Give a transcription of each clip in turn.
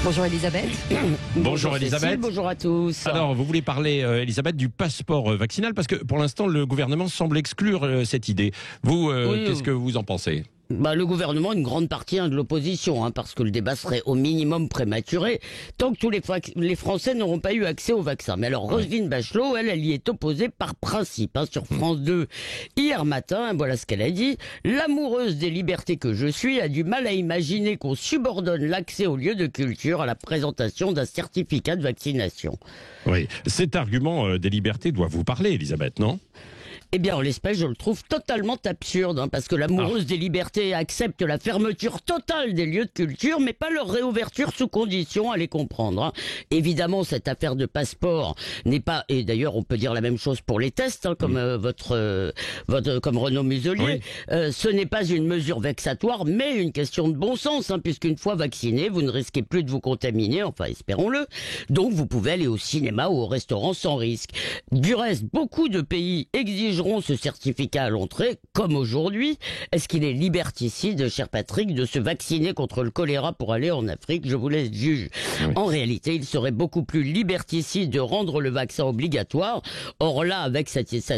Bonjour Elisabeth. Bonjour Elisabeth. Cécile, bonjour à tous. Alors, vous voulez parler, Elisabeth, du passeport vaccinal, parce que pour l'instant, le gouvernement semble exclure cette idée. Vous, qu'est-ce que vous en pensez ? Le gouvernement, une grande partie de l'opposition, parce que le débat serait au minimum prématuré, tant que tous les Français n'auront pas eu accès au vaccin. Mais alors, Roselyne Bachelot, elle y est opposée par principe. Sur France 2, hier matin, voilà ce qu'elle a dit. L'amoureuse des libertés que je suis a du mal à imaginer qu'on subordonne l'accès aux lieux de culture à la présentation d'un certificat de vaccination. Oui, cet argument des libertés doit vous parler, Elisabeth, non ? Eh bien, en l'espèce, je le trouve totalement absurde, parce que l'amoureuse des libertés accepte la fermeture totale des lieux de culture, mais pas leur réouverture sous condition, à les comprendre. Évidemment, cette affaire de passeport n'est pas, et d'ailleurs, on peut dire la même chose pour les tests, comme comme Renaud Muselier. Oui. Ce n'est pas une mesure vexatoire, mais une question de bon sens, puisqu'une fois vacciné, vous ne risquez plus de vous contaminer, enfin, espérons-le. Donc, vous pouvez aller au cinéma ou au restaurant sans risque. Du reste, beaucoup de pays exigent ce certificat à l'entrée, comme aujourd'hui. Est-ce qu'il est liberticide, cher Patrick, de se vacciner contre le choléra pour aller en Afrique? Je vous laisse juger. Oui. En réalité, il serait beaucoup plus liberticide de rendre le vaccin obligatoire. Or là, avec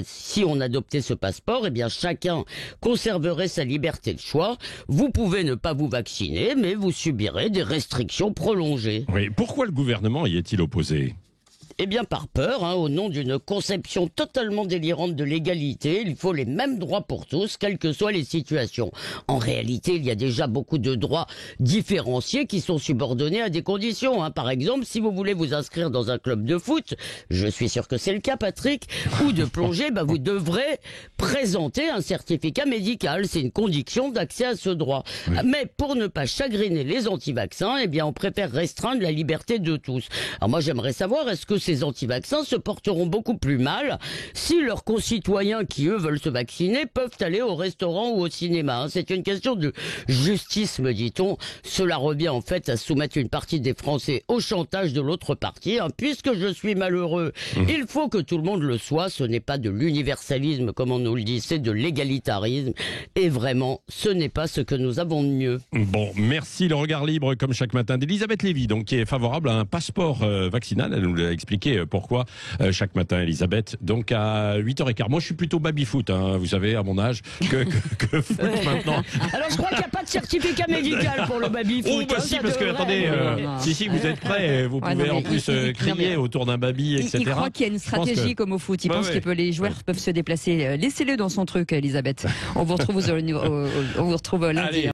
si on adoptait ce passeport, eh bien chacun conserverait sa liberté de choix. Vous pouvez ne pas vous vacciner, mais vous subirez des restrictions prolongées. Oui. Pourquoi le gouvernement y est-il opposé ? Eh bien par peur, au nom d'une conception totalement délirante de l'égalité, il faut les mêmes droits pour tous, quelles que soient les situations. En réalité, il y a déjà beaucoup de droits différenciés qui sont subordonnés à des conditions. Par exemple, si vous voulez vous inscrire dans un club de foot, je suis sûr que c'est le cas, Patrick, ou de plongée, vous devrez présenter un certificat médical. C'est une condition d'accès à ce droit. Oui. Mais pour ne pas chagriner les anti-vaccins, eh bien on préfère restreindre la liberté de tous. Alors moi j'aimerais savoir, est-ce que ces anti-vaccins se porteront beaucoup plus mal si leurs concitoyens qui, eux, veulent se vacciner peuvent aller au restaurant ou au cinéma. C'est une question de justice, me dit-on. Cela revient en fait à soumettre une partie des Français au chantage de l'autre partie. Puisque je suis malheureux, il faut que tout le monde le soit. Ce n'est pas de l'universalisme, comme on nous le dit, c'est de l'égalitarisme. Et vraiment, ce n'est pas ce que nous avons de mieux. Bon, merci. Le regard libre, comme chaque matin, d'Elisabeth Lévy, donc, qui est favorable à un passeport vaccinal. Elle nous l'a expliqué pourquoi chaque matin, Elisabeth. Donc à 8h15. Moi, je suis plutôt baby-foot, vous savez, à mon âge, que foot maintenant. Alors, je crois qu'il n'y a pas de certificat médical pour le baby-foot. Oh, si, parce que, attendez, si, vous êtes prêts, vous pouvez en plus crier autour d'un baby, etc. Il croit qu'il y a une stratégie comme au foot. Il pense que les joueurs peuvent se déplacer. Laissez-le dans son truc, Elisabeth. On vous retrouve lundi.